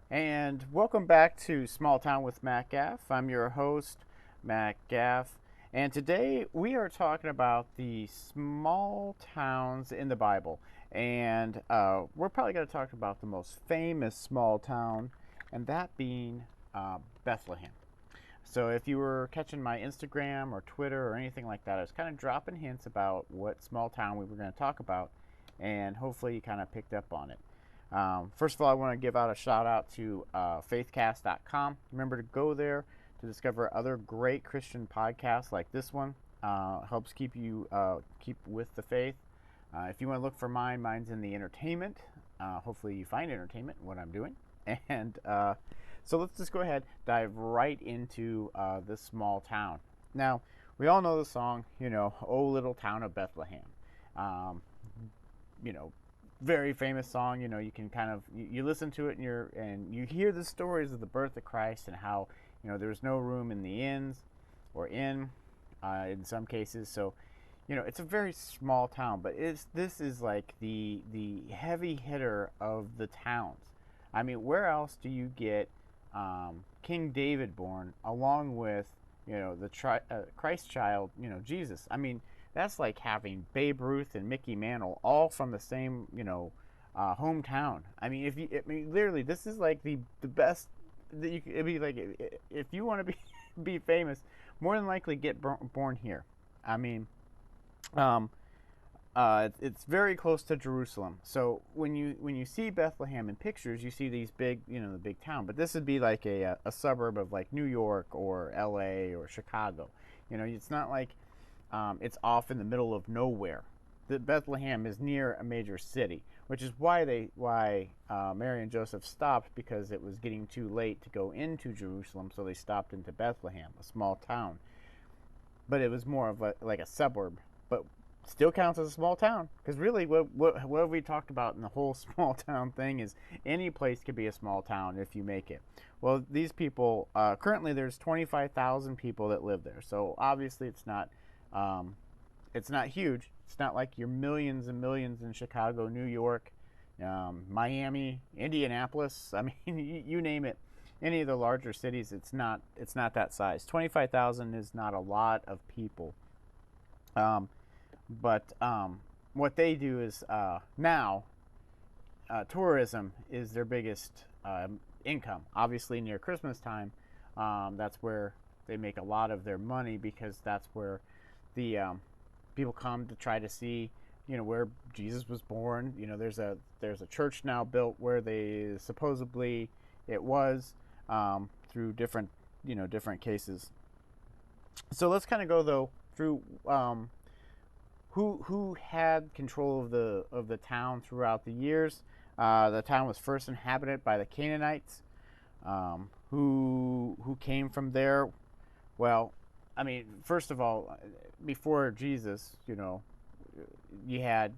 And welcome back to Small Town with Matt Gaff. I'm your host, Matt Gaff. And today we are talking about the small towns in the Bible. And we're probably going to talk about the most famous small town, and that being Bethlehem. So if you were catching my Instagram or Twitter or anything like that, I was kind of dropping hints about what small town we were going to talk about, and hopefully you kind of picked up on it. First of all, I want to give out a shout out to faithcast.com. Remember to go there to discover other great Christian podcasts like this one. Helps keep you keep with the faith. If you want to look for mine, mine's in the entertainment. Hopefully, you find entertainment in what I'm doing. And so let's just go ahead, dive right into this small town. Now, we all know the song, "Oh Little Town of Bethlehem." Um, you know, Very famous song. You can kind of you listen to it and you hear the stories of the birth of Christ and how there's no room in the inns or in some cases. So it's a very small town, but this is like the heavy hitter of the towns. I mean, where else do you get King David born along with Christ child, Jesus? I mean, that's like having Babe Ruth and Mickey Mantle all from the same hometown. I mean, literally, this is like the best that you could. It'd be like if you want to be be famous, more than likely get born here. I mean, um, it's very close to Jerusalem. So when you see Bethlehem in pictures, you see these big, the big town. But this would be like a suburb of like New York or L.A. or Chicago. It's not like it's off in the middle of nowhere. The Bethlehem is near a major city, which is why Mary and Joseph stopped, because it was getting too late to go into Jerusalem. So they stopped into Bethlehem, a small town. But it was more of like a suburb, but still counts as a small town, because really what we talked about in the whole small town thing is any place could be a small town if you make it. Well, these people, currently there's 25,000 people that live there, so obviously it's not huge. It's not like your millions and millions in Chicago, New York, Miami, Indianapolis. I mean, you name it, any of the larger cities. It's not that size. 25,000 is not a lot of people. um, but what they do is now tourism is their biggest income. Obviously, near Christmas time, that's where they make a lot of their money, because that's where the people come to try to see, where Jesus was born. There's a church now built where they supposedly it was, through different cases. So let's kind of go though through who had control of the town throughout the years. The town was first inhabited by the Canaanites, who came from there. Well, I mean, first of all, before Jesus, you had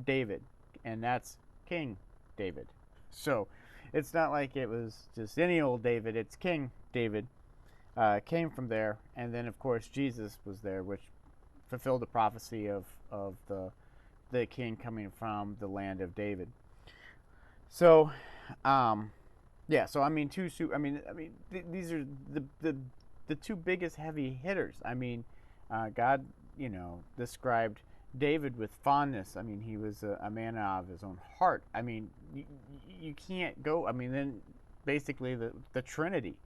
David, and that's King David. So it's not like it was just any old David. It's King David. Came from there, and then of course Jesus was there, which fulfilled the prophecy of the king coming from the land of David. So, yeah. So I mean, these are the two biggest heavy hitters. I mean, God, described David with fondness. I mean, he was a man of his own heart. I mean, you can't go. I mean, then basically the Trinity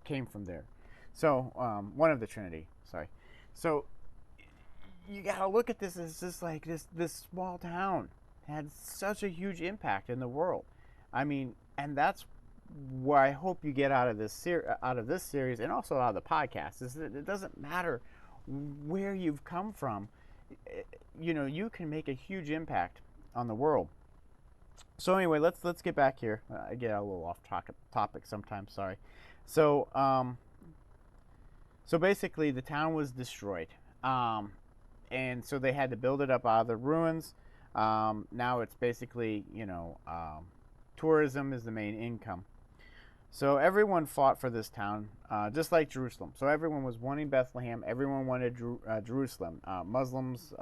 came from there. So one of the Trinity. Sorry. So you gotta look at this as just like this small town had such a huge impact in the world. I mean, and that's what I hope you get out of this series, and also out of the podcast, is that it doesn't matter where you've come from. You can make a huge impact on the world. So anyway, let's get back here. I get a little off topic sometimes. Sorry. So so basically, the town was destroyed. And so they had to build it up out of the ruins. Now it's basically, tourism is the main income. So everyone fought for this town, just like Jerusalem. So everyone was wanting Bethlehem. Everyone wanted Jerusalem. Muslims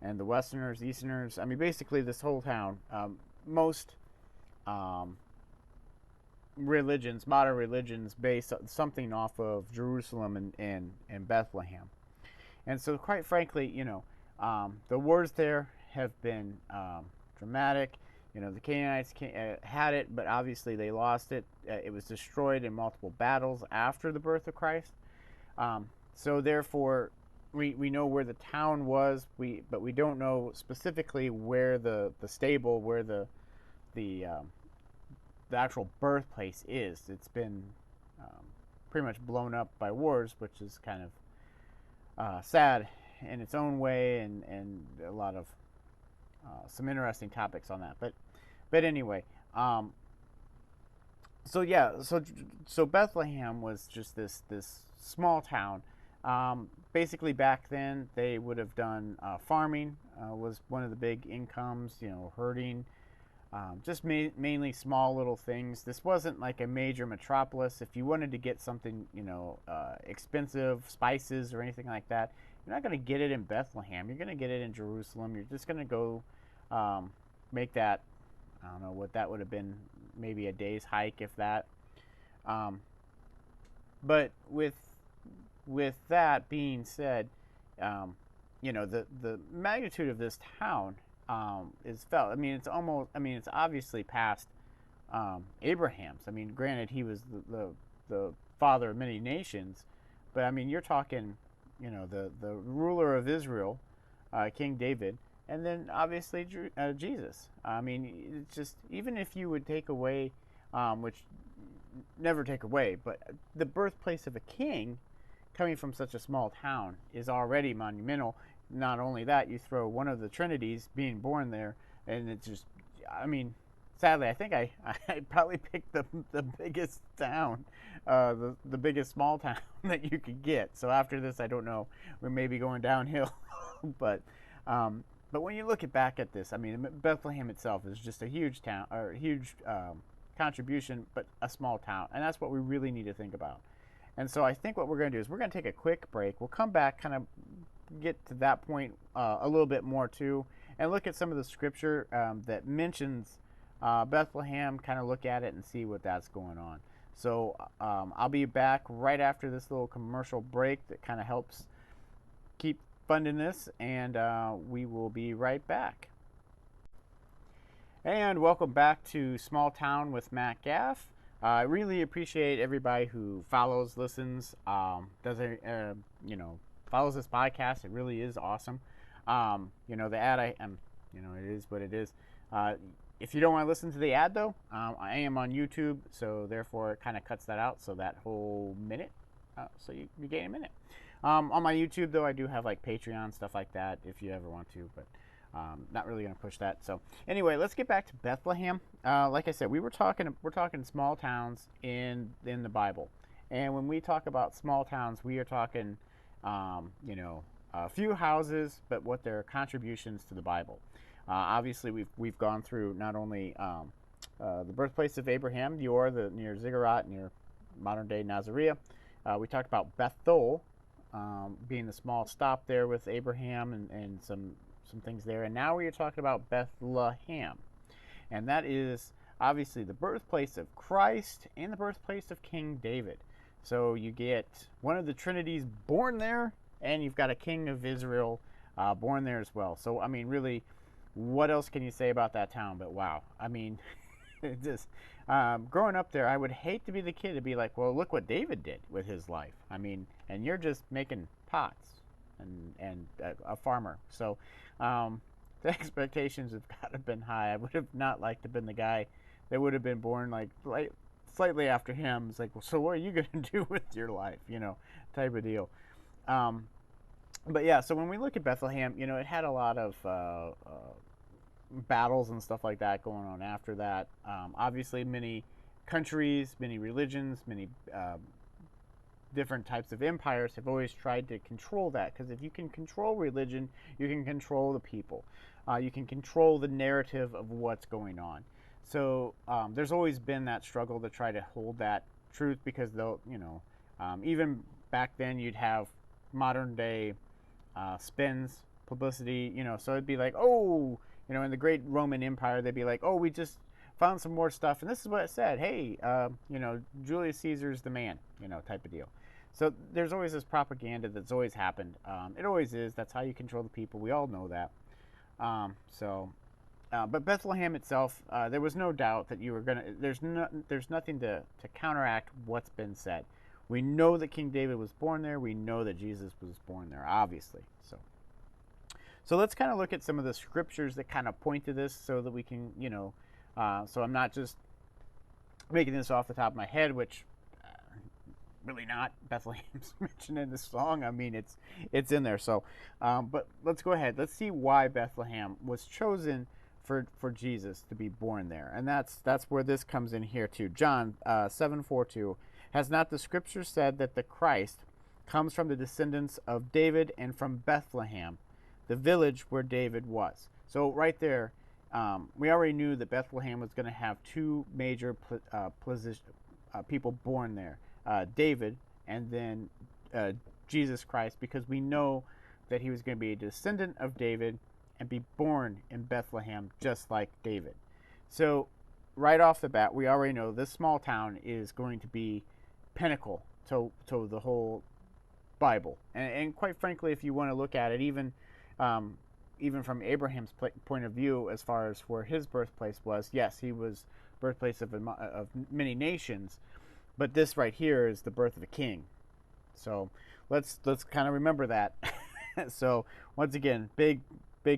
and the Westerners, Easterners. I mean, basically this whole town. Most religions, modern religions, base something off of Jerusalem and Bethlehem. And so, quite frankly, the wars there have been dramatic. The Canaanites had it, but obviously they lost it. It was destroyed in multiple battles after the birth of Christ. So therefore, we know where the town was, but we don't know specifically where the stable, where the actual birthplace is. It's been pretty much blown up by wars, which is kind of sad in its own way, and a lot of some interesting topics on that. But anyway, so yeah, so Bethlehem was just this small town. Basically, back then they would have done farming was one of the big incomes. Herding, just mainly small little things. This wasn't like a major metropolis. If you wanted to get something, expensive spices or anything like that, you're not going to get it in Bethlehem. You're going to get it in Jerusalem. You're just going to go make that. I don't know what that would have been, maybe a day's hike, if that. But with that being said, the magnitude of this town is felt. I mean, it's almost. I mean, it's obviously past Abraham's. I mean, granted, he was the father of many nations, but I mean, you're talking, the ruler of Israel, King David. And then obviously Jesus. I mean, it's just, even if you would take away, which never take away, but the birthplace of a king coming from such a small town is already monumental. Not only that, you throw one of the Trinities being born there, and it's just, I mean, sadly, I think I probably picked the biggest town, the biggest small town that you could get. So after this, I don't know, we may be going downhill, but. But when you look back at this, I mean, Bethlehem itself is just a huge town, or a huge contribution, but a small town. And that's what we really need to think about. And so I think what we're going to do is we're going to take a quick break. We'll come back, kind of get to that point a little bit more too, and look at some of the scripture that mentions Bethlehem, kind of look at it and see what that's going on. So I'll be back right after this little commercial break that kind of helps keep funding this, and we will be right back. And welcome back to Small Town with Matt Gaff. I really appreciate everybody who follows, listens, follows this podcast. It really is awesome. The ad, it is what it is. If you don't want to listen to the ad, though, I am on YouTube, so therefore it kind of cuts that out. So that whole minute, so you gain a minute. On my YouTube, though, I do have like Patreon, stuff like that, if you ever want to, but not really going to push that. So anyway, let's get back to Bethlehem. Like I said, we're talking small towns in the Bible. And when we talk about small towns, we are talking, a few houses, but what their contributions to the Bible. Obviously, we've gone through not only the birthplace of Abraham, near Ziggurat, near modern-day Nazareth. We talked about Bethel, being the small stop there with Abraham and some things there. And now we are talking about Bethlehem. And that is obviously the birthplace of Christ and the birthplace of King David. So you get one of the Trinities born there, and you've got a king of Israel born there as well. So, I mean, really, what else can you say about that town? But wow, I mean, just growing up there, I would hate to be the kid to be like, well, look what David did with his life. I mean, and you're just making pots and a farmer. So the expectations have got to have been high. I would have not liked to have been the guy that would have been born like slightly after him. It's like, well, so what are you going to do with your life? Type of deal. But yeah, so when we look at Bethlehem, it had a lot of battles and stuff like that going on after that. Obviously, many countries, many religions, many different types of empires have always tried to control that, because if you can control religion, you can control the people. You can control the narrative of what's going on. So there's always been that struggle to try to hold that truth, because they'll, even back then you'd have modern day spins, publicity, so it'd be like, oh, in the great Roman Empire, they'd be like, oh, we just found some more stuff, and this is what it said. Hey, Julius Caesar's the man, type of deal. So there's always this propaganda that's always happened. It always is. That's how you control the people. We all know that. But Bethlehem itself, there was no doubt that you were gonna. There's nothing to counteract what's been said. We know that King David was born there. We know that Jesus was born there, obviously. So let's kind of look at some of the scriptures that kind of point to this, so that we can, so I'm not just making this off the top of my head, which really not. Bethlehem's mentioned in this song. I mean, it's in there. So, but let's go ahead. Let's see why Bethlehem was chosen for Jesus to be born there, and that's where this comes in here too. John 7:42, has not the scripture said that the Christ comes from the descendants of David and from Bethlehem, the village where David was? So right there, we already knew that Bethlehem was going to have two major people born there, David and then Jesus Christ, because we know that he was going to be a descendant of David and be born in Bethlehem just like David. So right off the bat, we already know this small town is going to be pinnacle to the whole Bible. And quite frankly, if you want to look at it, even from Abraham's point of view, as far as where his birthplace was, yes, he was birthplace of many nations, but this right here is the birth of a king. So let's kind of remember that. So once again, big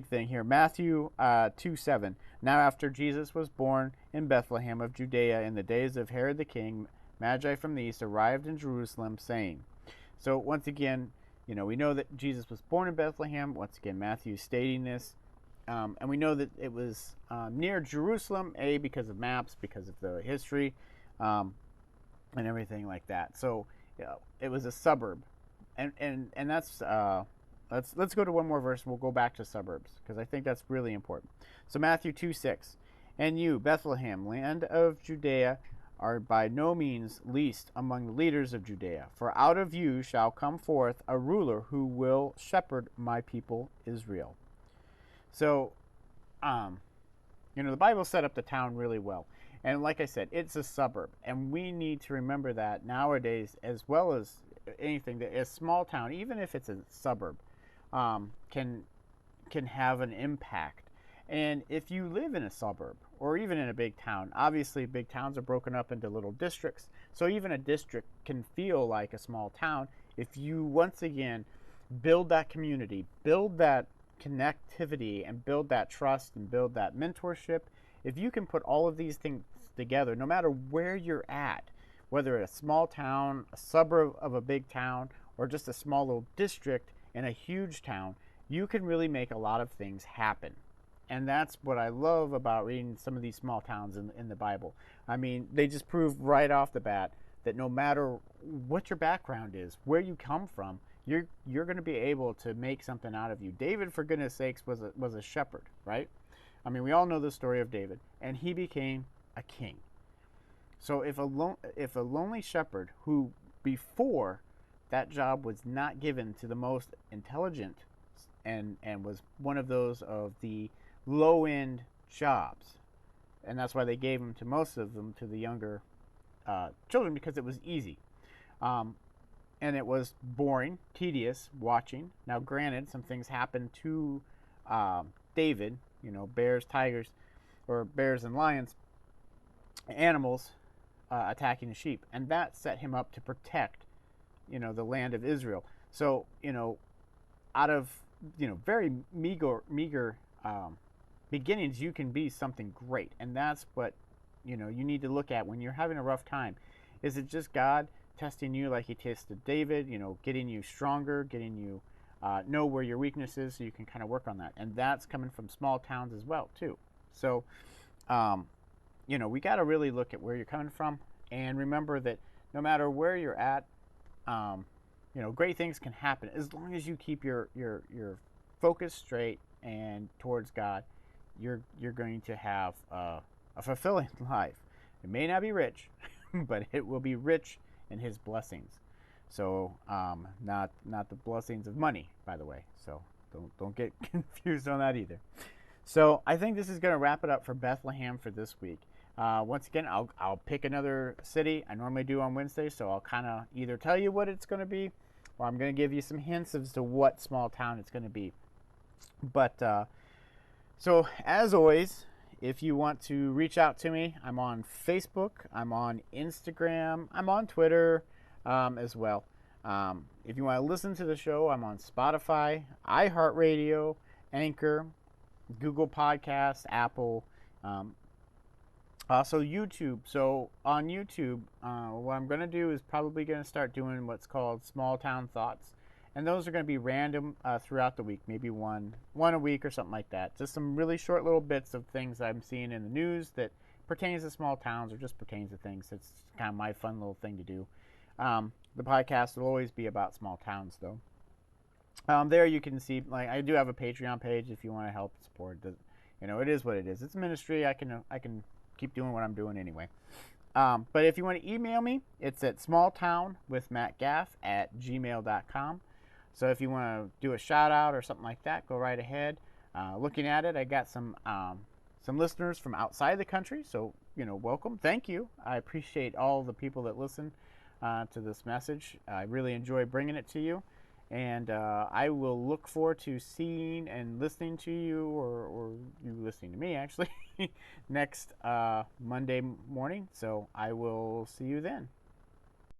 thing here. Matthew 2:7. Now after Jesus was born in Bethlehem of Judea in the days of Herod the king, magi from the east arrived in Jerusalem, saying. So once again, we know that Jesus was born in Bethlehem. Once again, Matthew stating this. And we know that it was near Jerusalem, because of maps, because of the history, and everything like that. So it was a suburb. And that's... Let's go to one more verse, and we'll go back to suburbs, because I think that's really important. So Matthew 2:6, and you, Bethlehem, land of Judea, are by no means least among the leaders of Judea, for out of you shall come forth a ruler who will shepherd my people Israel. So, the Bible set up the town really well. And like I said, it's a suburb, and we need to remember that nowadays, as well as anything, that a small town, even if it's a suburb, can have an impact. And if you live in a suburb or even in a big town, obviously big towns are broken up into little districts, so even a district can feel like a small town if you once again build that community, build that connectivity, and build that trust and build that mentorship. If you can put all of these things together, no matter where you're at, whether it's a small town, a suburb of a big town, or just a small little district in a huge town, you can really make a lot of things happen. And that's what I love about reading some of these small towns in the Bible. I mean, they just prove right off the bat that no matter what your background is, where you come from, you're going to be able to make something out of you. David, for goodness sakes, was a shepherd, right? I mean, we all know the story of David, and he became a king. So if a lonely shepherd who before that job was not given to the most intelligent and was one of those of the low-end jobs, and that's why they gave them to most of them to the younger children, because it was easy, and it was boring, tedious watching. Now granted, some things happened to David, bears, tigers, or bears and lions, animals attacking the sheep, and that set him up to protect the land of Israel. So out of very meager beginnings, you can be something great. And that's what you need to look at when you're having a rough time. Is it just God testing you like he tested David, getting you stronger, getting you know where your weakness is, so you can kind of work on that? And that's coming from small towns as well too. So we got to really look at where you're coming from, and remember that no matter where you're at, great things can happen as long as you keep your focus straight and towards God. You're going to have a fulfilling life. It may not be rich, but it will be rich in His blessings. So not the blessings of money, by the way. So don't get confused on that either. So I think this is going to wrap it up for Bethlehem for this week. Once again, I'll pick another city. I normally do on Wednesday, so I'll kind of either tell you what it's going to be, or I'm going to give you some hints as to what small town it's going to be. But so as always, if you want to reach out to me, I'm on Facebook, I'm on Instagram, I'm on Twitter as well. If you want to listen to the show, I'm on Spotify, iHeartRadio, Anchor, Google Podcasts, Apple, also YouTube. So on YouTube, what I'm going to do is probably going to start doing what's called small town thoughts. And those are going to be random throughout the week, maybe one a week or something like that. Just some really short little bits of things I'm seeing in the news that pertains to small towns or just pertains to things. It's kind of my fun little thing to do. The podcast will always be about small towns, though. There you can see, like, I do have a Patreon page if you want to help support. It is what it is. It's a ministry. I can keep doing what I'm doing anyway. But if you want to email me, it's at smalltownwithmattgaff@gmail.com. So if you want to do a shout out or something like that, go right ahead. Looking at it, I got some listeners from outside the country. So welcome, thank you. I appreciate all the people that listen to this message. I really enjoy bringing it to you. And I will look forward to seeing and listening to you, or you listening to me, actually, next Monday morning. So I will see you then.